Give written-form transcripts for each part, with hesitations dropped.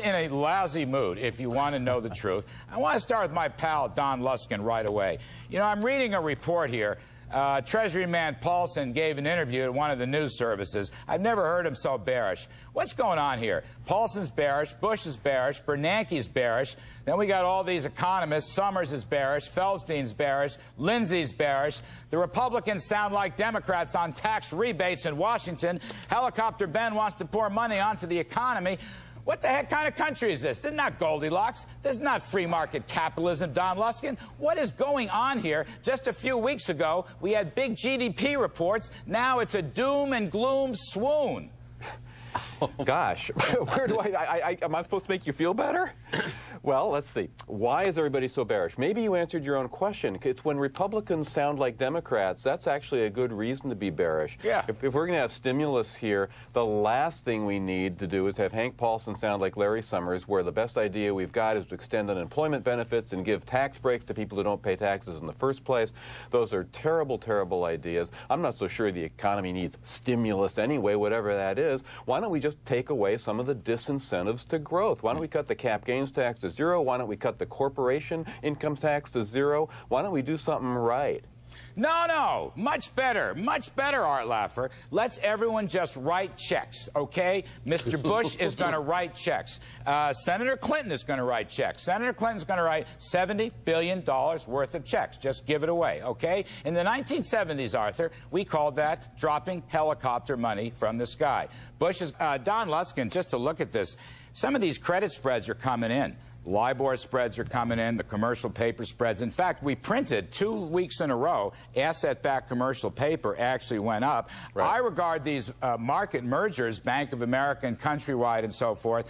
not in a lousy mood, if you want to know the truth. I want to start with my pal, Don Luskin, right away. You know, I'm reading a report here. Treasury man Paulson gave an interview at one of the news services. I've never heard him so bearish. What's going on here? Paulson's bearish, Bush is bearish, Bernanke's bearish. Then we got all these economists. Summers is bearish, Feldstein's bearish, Lindsay's bearish. The Republicans sound like Democrats on tax rebates in Washington. Helicopter Ben wants to pour money onto the economy. What the heck kind of country is this? This is not Goldilocks. This is not free market capitalism, Don Luskin. What is going on here? Just a few weeks ago, we had big GDP reports. Now it's a doom and gloom swoon. Gosh, where do am I supposed to make you feel better? Well, let's see. Why is everybody so bearish? Maybe you answered your own question. It's when Republicans sound like Democrats, that's actually a good reason to be bearish. Yeah. If we're going to have stimulus here, the last thing we need to do is have Hank Paulson sound like Larry Summers, where the best idea we've got is to extend unemployment benefits and give tax breaks to people who don't pay taxes in the first place. Those are terrible, terrible ideas. I'm not so sure the economy needs stimulus anyway, whatever that is. Why don't we just take away some of the disincentives to growth? Why don't we cut the cap gains tax to zero? Why don't we cut the corporation income tax to zero? Why don't we do something right? No, much better, Art Laffer. Let's everyone just write checks, okay? Mr. Bush is going to write checks. Senator Clinton is going to write checks. Senator Clinton's going to write $70 billion worth of checks. Just give it away, okay? In the 1970s, Arthur, we called that dropping helicopter money from the sky. Bush is, Don Luskin, just to look at this, some of these credit spreads are coming in. LIBOR spreads are coming in, the commercial paper spreads. In fact, we printed 2 weeks in a row, asset-backed commercial paper actually went up. Right. I regard these market mergers, Bank of America and Countrywide and so forth,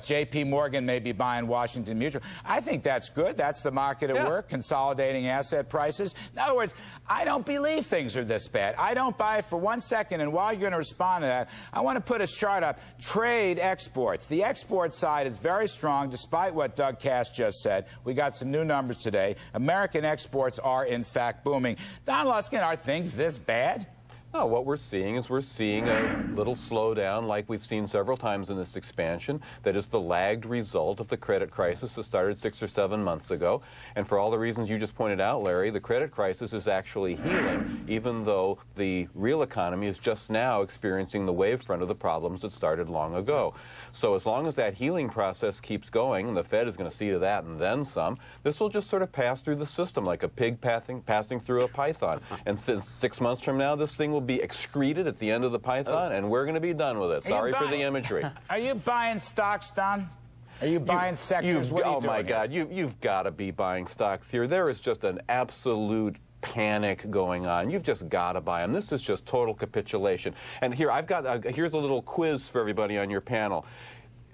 J.P. Morgan may be buying Washington Mutual. I think that's good. That's the market at work, consolidating asset prices. In other words, I don't believe things are this bad. I don't buy it for 1 second, and while you're going to respond to that, I want to put a chart up. Trade exports. The export side is very strong, despite what Doug Cass just said. We got some new numbers today. American exports are, in fact, booming. Don Luskin, are things this bad? No, what we're seeing is a little slowdown like we've seen several times in this expansion. That is the lagged result of the credit crisis that started 6 or 7 months ago. And for all the reasons you just pointed out, Larry, the credit crisis is actually healing, even though the real economy is just now experiencing the wave front of the problems that started long ago. So as long as that healing process keeps going, and the Fed is going to see to that and then some, this will just sort of pass through the system like a pig passing through a python. And 6 months from now, this thing will be excreted at the end of the python, and we're going to be done with it. Sorry for the imagery. Are you buying stocks, Don? Are you buying sectors? What are you doing? Oh, my God. You've got to be buying stocks here. There is just an absolute panic going on. You've just got to buy them. This is just total capitulation. And here, here's a little quiz for everybody on your panel.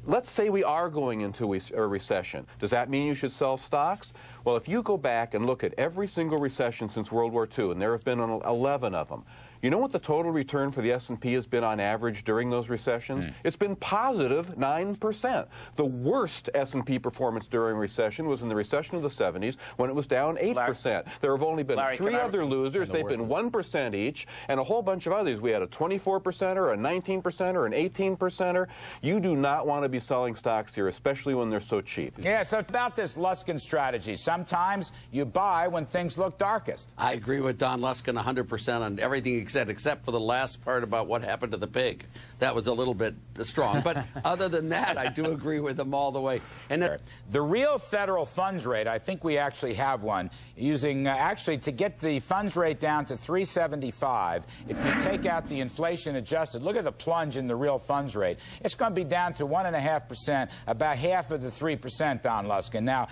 Let's say we are going into a recession. Does that mean you should sell stocks? Well, if you go back and look at every single recession since World War II, and there have been 11 of them, you know what the total return for the S&P has been on average during those recessions? It's been positive 9%. The worst S&P performance during recession was in the recession of the 70s when it was down 8%. There have only been 3 other losers. They've been 1% each, and a whole bunch of others. We had a 24%er, a 19%er, an 18%er. You do not want to be selling stocks here, especially when they're so cheap. Yeah, so about this Luskin strategy. Sometimes you buy when things look darkest. I agree with Don Luskin 100% on everything he said, except for the last part about what happened to the pig. That was a little bit strong. But other than that, I do agree with him all the way. And the real federal funds rate, I think we actually have one, using actually to get the funds rate down to 3.75, if you take out the inflation adjusted, look at the plunge in the real funds rate. It's going to be down to 1.5%, about half of the 3%, Don Luskin. Now,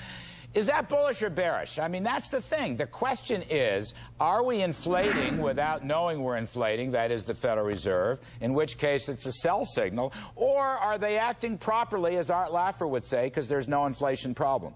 is that bullish or bearish? I mean, that's the thing. The question is, are we inflating without knowing we're inflating, that is the Federal Reserve, in which case it's a sell signal, or are they acting properly, as Art Laffer would say, because there's no inflation problem?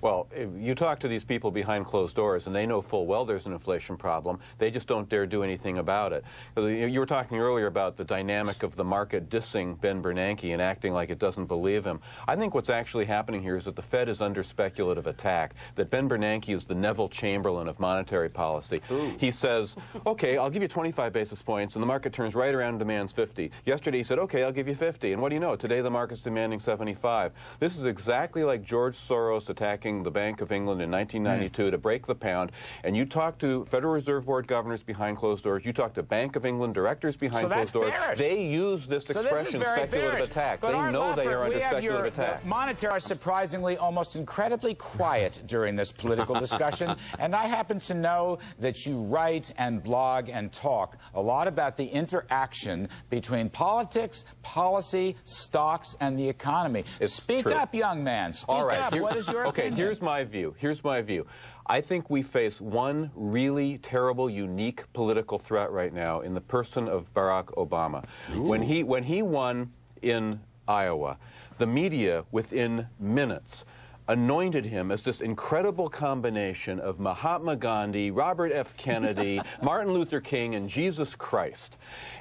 Well, if you talk to these people behind closed doors, and they know full well there's an inflation problem. They just don't dare do anything about it. You were talking earlier about the dynamic of the market dissing Ben Bernanke and acting like it doesn't believe him. I think what's actually happening here is that the Fed is under speculative attack, that Ben Bernanke is the Neville Chamberlain of monetary policy. Ooh. He says, okay, I'll give you 25 basis points, and the market turns right around and demands 50. Yesterday he said, okay, I'll give you 50. And what do you know? Today the market's demanding 75. This is exactly like George Soros attacking the Bank of England in 1992 to break the pound. And you talk to Federal Reserve Board governors behind closed doors, you talk to Bank of England directors behind closed doors, they use this expression, speculative attack. They know they are under speculative attack. Monetary are surprisingly almost incredibly quiet during this political discussion, and I happen to know that you write and blog and talk a lot about the interaction between politics, policy, stocks, and the economy. Speak up, young man. Speak up. What is your opinion? Here's my view. Here's my view. I think we face one really terrible, unique political threat right now in the person of Barack Obama. When he won in Iowa, the media within minutes anointed him as this incredible combination of Mahatma Gandhi, Robert F. Kennedy, Martin Luther King, and Jesus Christ.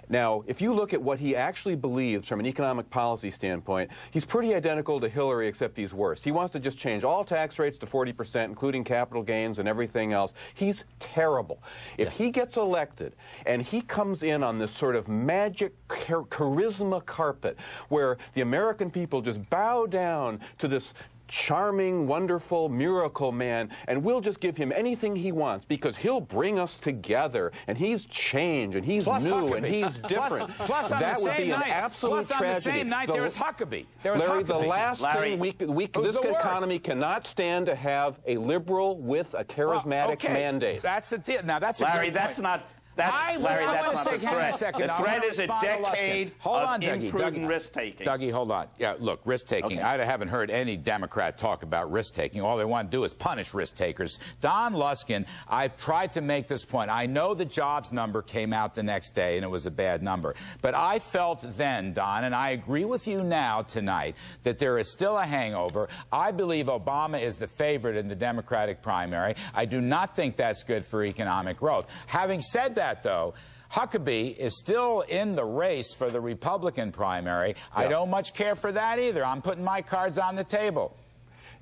Now, if you look at what he actually believes from an economic policy standpoint, he's pretty identical to Hillary, except he's worse. He wants to just change all tax rates to 40%, including capital gains and everything else. He's terrible. If he gets elected and he comes in on this sort of magic charisma carpet where the American people just bow down to this charming, wonderful miracle man, and we'll just give him anything he wants because he'll bring us together, and he's change, and he's new, and he's different. Plus on that the would same be night, an absolute tragedy. On the same night, there was Huckabee. There was Larry, Huckabee. the last thing this economy cannot stand to have a liberal with a charismatic mandate. That's the deal. Now, that's Larry, a good that's point. not... Larry, that's not the threat. The threat is a decade of imprudent risk-taking. Dougie, hold on. Yeah, look, risk-taking. Okay. I haven't heard any Democrat talk about risk-taking. All they want to do is punish risk-takers. Don Luskin, I've tried to make this point. I know the jobs number came out the next day, and it was a bad number. But I felt then, Don, and I agree with you now tonight, that there is still a hangover. I believe Obama is the favorite in the Democratic primary. I do not think that's good for economic growth. Having said that, though, Huckabee is still in the race for the Republican primary. Yeah. I don't much care for that either. I'm putting my cards on the table.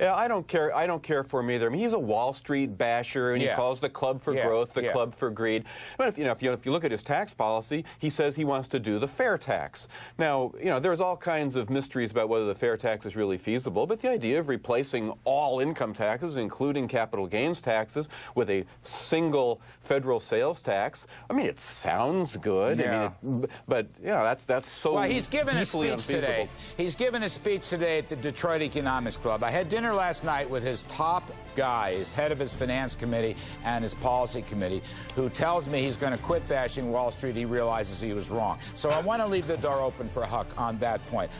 Yeah, I don't care for him either. I mean, he's a Wall Street basher, and he calls the club for growth the club for greed. But if you look at his tax policy, he says he wants to do the fair tax. Now, there's all kinds of mysteries about whether the fair tax is really feasible, but the idea of replacing all income taxes, including capital gains taxes, with a single federal sales tax, I mean, it sounds good. Yeah. I mean, but that's so. Well, he's given a speech unfeasible. today. He's given a speech today at the Detroit Economics Club. I had dinner last night with his top guy, his head of his finance committee and his policy committee, who tells me he's going to quit bashing Wall Street. He realizes he was wrong. So I want to leave the door open for Huck on that point.